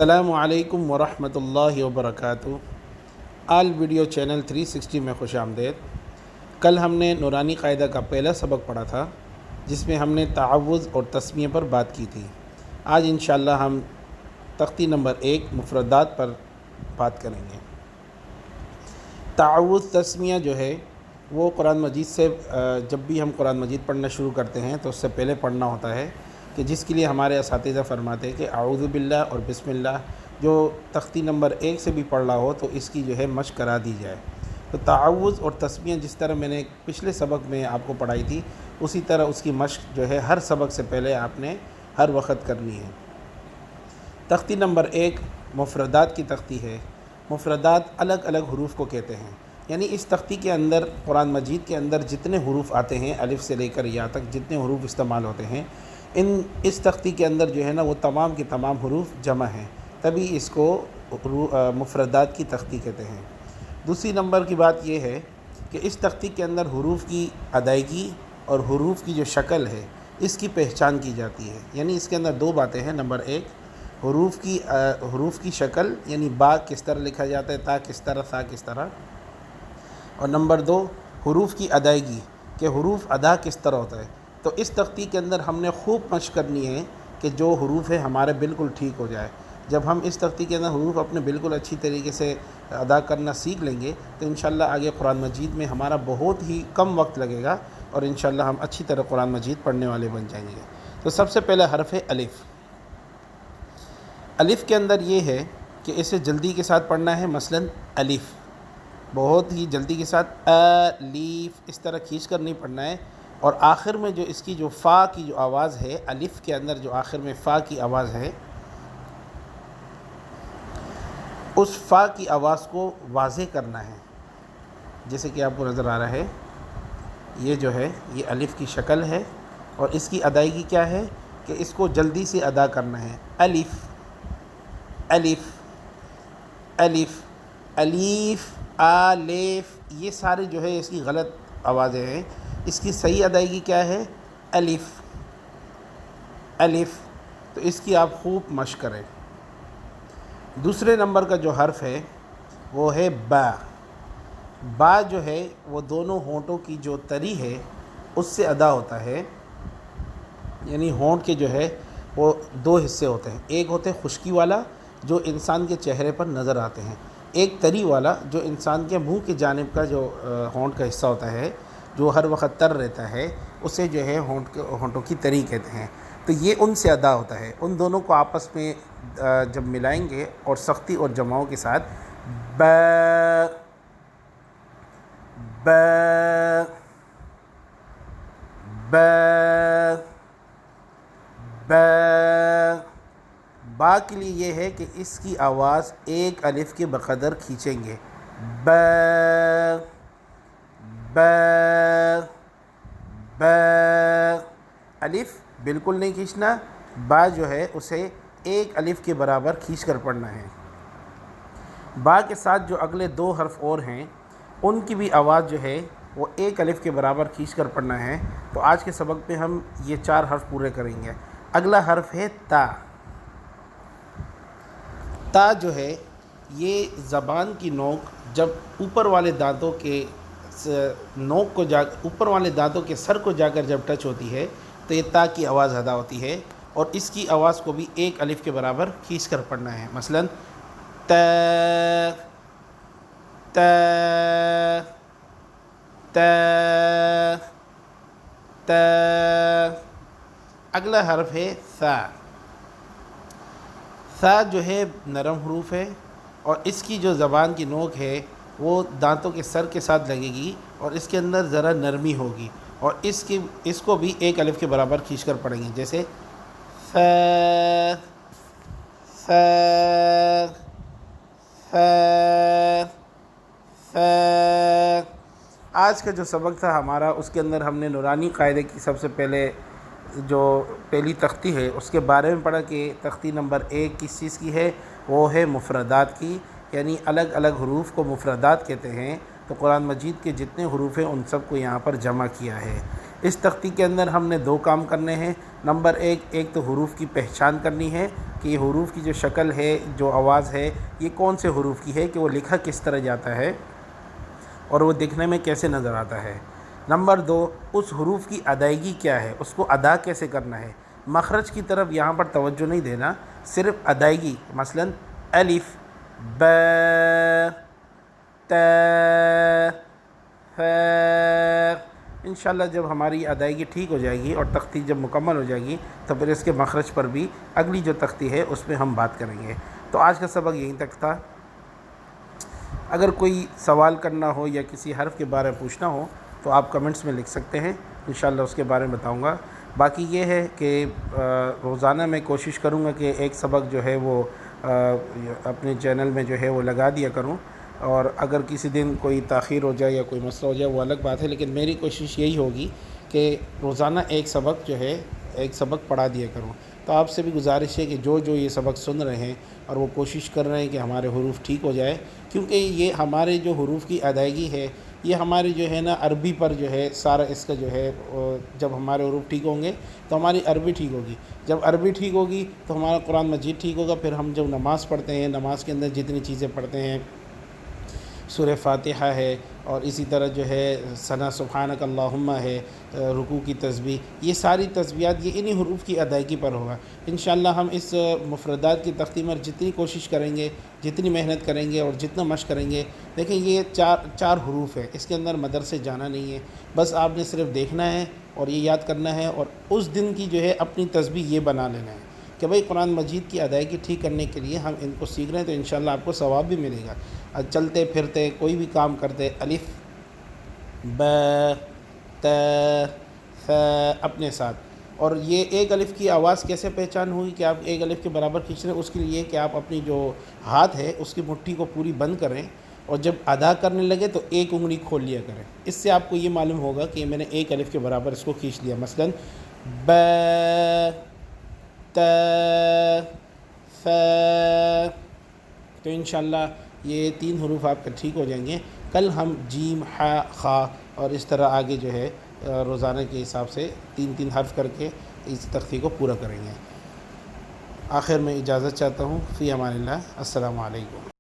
السلام علیکم ورحمۃ اللہ وبرکاتہ۔ آل ویڈیو چینل 360 میں خوش آمدید۔ کل ہم نے نورانی قاعدہ کا پہلا سبق پڑھا تھا جس میں ہم نے تعوذ اور تسمیہ پر بات کی تھی۔ آج انشاءاللہ ہم تختی نمبر 1 مفردات پر بات کریں گے۔ تعوذ تسمیہ جو ہے وہ قرآن مجید سے جب بھی ہم قرآن مجید پڑھنا شروع کرتے ہیں تو اس سے پہلے پڑھنا ہوتا ہے، کہ جس کے لیے ہمارے اساتذہ فرماتے ہیں کہ اعوذ باللہ اور بسم اللہ جو تختی نمبر 1 سے بھی پڑھ رہا ہو تو اس کی جو ہے مشق کرا دی جائے۔ تو تعوذ اور تسمیہ جس طرح میں نے پچھلے سبق میں آپ کو پڑھائی تھی اسی طرح اس کی مشق جو ہے ہر سبق سے پہلے آپ نے ہر وقت کرنی ہے۔ تختی نمبر 1 مفردات کی تختی ہے۔ مفردات الگ الگ حروف کو کہتے ہیں، یعنی اس تختی کے اندر قرآن مجید کے اندر جتنے حروف آتے ہیں الف سے لے کر یا تک جتنے حروف استعمال ہوتے ہیں اس تختی کے اندر جو ہے نا وہ تمام کے تمام حروف جمع ہیں، تبھی اس کو مفردات کی تختی کہتے ہیں۔ دوسری نمبر کی بات یہ ہے کہ اس تختی کے اندر حروف کی ادائیگی اور حروف کی جو شکل ہے اس کی پہچان کی جاتی ہے، یعنی اس کے اندر دو باتیں ہیں۔ نمبر 1 حروف کی شکل، یعنی با کس طرح لکھا جاتا ہے، تا کس طرح، ثا کس طرح، اور نمبر 2 حروف کی ادائیگی کہ حروف ادا کس طرح ہوتا ہے۔ تو اس تختی کے اندر ہم نے خوب مشق کرنی ہے کہ جو حروف ہے ہمارے بالکل ٹھیک ہو جائے۔ جب ہم اس تختی کے اندر حروف اپنے بالکل اچھی طریقے سے ادا کرنا سیکھ لیں گے تو انشاءاللہ آگے قرآن مجید میں ہمارا بہت ہی کم وقت لگے گا اور انشاءاللہ ہم اچھی طرح قرآن مجید پڑھنے والے بن جائیں گے۔ تو سب سے پہلا حرف ہے الف۔ الف کے اندر یہ ہے کہ اسے جلدی کے ساتھ پڑھنا ہے، مثلا الف بہت ہی جلدی کے ساتھ الف اس طرح کھینچ کر نہیں پڑھنا ہے، اور آخر میں جو اس کی جو فا کی جو آواز ہے، الف کے اندر جو آخر میں فا کی آواز ہے اس فا کی آواز کو واضح کرنا ہے، جیسے کہ آپ کو نظر آ رہا ہے یہ جو ہے یہ الف کی شکل ہے، اور اس کی ادائیگی کیا ہے کہ اس کو جلدی سے ادا کرنا ہے۔ الف الف الف الیف آلیف، یہ سارے جو ہے اس کی غلط آوازیں ہیں، اس کی صحیح ادائیگی کیا ہے؟ الف الف۔ تو اس کی آپ خوب مشق کریں۔ دوسرے نمبر کا جو حرف ہے وہ ہے با۔ با جو ہے وہ دونوں ہونٹوں کی جو تری ہے اس سے ادا ہوتا ہے، یعنی ہونٹ کے جو ہے وہ دو حصے ہوتے ہیں، ایک ہوتے ہیں خشکی والا جو انسان کے چہرے پر نظر آتے ہیں، ایک تری والا جو انسان کے منہ کی جانب کا جو ہونٹ کا حصہ ہوتا ہے جو ہر وقت تر رہتا ہے اسے جو ہے ہونٹوں کی تری کہتے ہیں۔ تو یہ ان سے ادا ہوتا ہے، ان دونوں کو آپس میں جب ملائیں گے اور سختی اور جماؤں کے ساتھ ب ب ب ب با کے لیے یہ ہے کہ اس کی آواز ایک الف کے بقدر کھینچیں گے، ب ب ب۔ الف بالکل نہیں کھینچنا، با جو ہے اسے ایک الف کے برابر کھینچ کر پڑھنا ہے۔ با کے ساتھ جو اگلے دو حرف اور ہیں ان کی بھی آواز جو ہے وہ ایک الف کے برابر کھینچ کر پڑھنا ہے۔ تو آج کے سبق میں ہم یہ 4 حرف پورے کریں گے۔ اگلا حرف ہے تا۔ تا جو ہے یہ زبان کی نوک جب اوپر والے دانتوں کے نوک کو اوپر والے دانتوں کے سر کو جا کر جب ٹچ ہوتی ہے تو یہ تا کی آواز ادا ہوتی ہے، اور اس کی آواز کو بھی ایک الف کے برابر کھینچ کر پڑھنا ہے، مثلا ت ت ت ت۔ اگلا حرف ہے ثا۔ ثا جو ہے نرم حروف ہے، اور اس کی جو زبان کی نوک ہے وہ دانتوں کے سر کے ساتھ لگے گی اور اس کے اندر ذرا نرمی ہوگی، اور اس کو بھی ایک الف کے برابر کھینچ کر پڑھیں گے، جیسے ث ث ث ث۔ آج کا جو سبق تھا ہمارا اس کے اندر ہم نے نورانی قاعدے کی سب سے پہلی تختی ہے اس کے بارے میں پڑھا کہ تختی نمبر 1 کس چیز کی ہے، وہ ہے مفردات کی، یعنی الگ الگ حروف کو مفردات کہتے ہیں۔ تو قرآن مجید کے جتنے حروف ہیں ان سب کو یہاں پر جمع کیا ہے۔ اس تختی کے اندر ہم نے 2 کام کرنے ہیں۔ نمبر 1 تو حروف کی پہچان کرنی ہے، کہ یہ حروف کی جو شکل ہے، جو آواز ہے، یہ کون سے حروف کی ہے، کہ وہ لکھا کس طرح جاتا ہے اور وہ دکھنے میں کیسے نظر آتا ہے۔ نمبر 2، اس حروف کی ادائیگی کیا ہے، اس کو ادا کیسے کرنا ہے۔ مخرج کی طرف یہاں پر توجہ نہیں دینا، صرف ادائیگی، مثلا الف، ب، ت، ف۔ انشاءاللہ جب ہماری ادائیگی ٹھیک ہو جائے گی اور تختی جب مکمل ہو جائے گی تو پھر اس کے مخرج پر بھی اگلی جو تختی ہے اس میں ہم بات کریں گے۔ تو آج کا سبق یہیں تک تھا۔ اگر کوئی سوال کرنا ہو یا کسی حرف کے بارے میں پوچھنا ہو تو آپ کمنٹس میں لکھ سکتے ہیں، انشاءاللہ اس کے بارے میں بتاؤں گا۔ باقی یہ ہے کہ روزانہ میں کوشش کروں گا کہ ایک سبق جو ہے وہ اپنے چینل میں جو ہے وہ لگا دیا کروں، اور اگر کسی دن کوئی تاخیر ہو جائے یا کوئی مسئلہ ہو جائے وہ الگ بات ہے، لیکن میری کوشش یہی ہوگی کہ روزانہ ایک سبق جو ہے، ایک سبق پڑھا دیا کروں۔ تو آپ سے بھی گزارش ہے کہ جو یہ سبق سن رہے ہیں اور وہ کوشش کر رہے ہیں کہ ہمارے حروف ٹھیک ہو جائے، کیونکہ یہ ہمارے جو حروف کی ادائیگی ہے یہ ہماری جو ہے نا عربی پر جو ہے سارا اس کا جو ہے، جب ہمارے حروف ٹھیک ہوں گے تو ہماری عربی ٹھیک ہوگی، جب عربی ٹھیک ہوگی تو ہمارا قرآن مجید ٹھیک ہوگا۔ پھر ہم جب نماز پڑھتے ہیں، نماز کے اندر جتنی چیزیں پڑھتے ہیں، سورہ فاتحہ ہے، اور اسی طرح جو ہے ثنا سبحانک اللہم ہے، رکوع کی تسبیح، یہ ساری تسبیحات یہ انہی حروف کی ادائیگی پر ہوگا۔ انشاءاللہ ہم اس مفردات کی تختی میں جتنی کوشش کریں گے، جتنی محنت کریں گے اور جتنا مشق کریں گے، دیکھیں یہ چار حروف ہے، اس کے اندر مدرسے جانا نہیں ہے، بس آپ نے صرف دیکھنا ہے اور یہ یاد کرنا ہے، اور اس دن کی جو ہے اپنی تسبیح یہ بنا لینا ہے کہ بھئی قرآن مجید کی ادائیگی ٹھیک کرنے کے لیے ہم ان کو سیکھ رہے ہیں، تو انشاءاللہ آپ کو ثواب بھی ملے گا۔ چلتے پھرتے کوئی بھی کام کرتے، الف، ب، ت، ث اپنے ساتھ، اور یہ ایک الف کی آواز کیسے پہچان ہوگی کہ آپ ایک الف کے برابر کھینچ رہے ہیں، اس کے لیے کہ آپ اپنی جو ہاتھ ہے اس کی مٹھی کو پوری بند کریں، اور جب ادا کرنے لگے تو ایک انگلی کھول لیا کریں۔ اس سے آپ کو یہ معلوم ہوگا کہ میں نے ایک الف کے برابر اس کو کھینچ لیا، مثلا ب، ت، ث۔ تو انشاءاللہ یہ 3 حروف آپ کے ٹھیک ہو جائیں گے۔ کل ہم جیم، ح، خ اور اس طرح آگے جو ہے روزانہ کے حساب سے 3 حرف کر کے اس تختی کو پورا کریں گے۔ آخر میں اجازت چاہتا ہوں، فی امان اللہ، السلام علیکم۔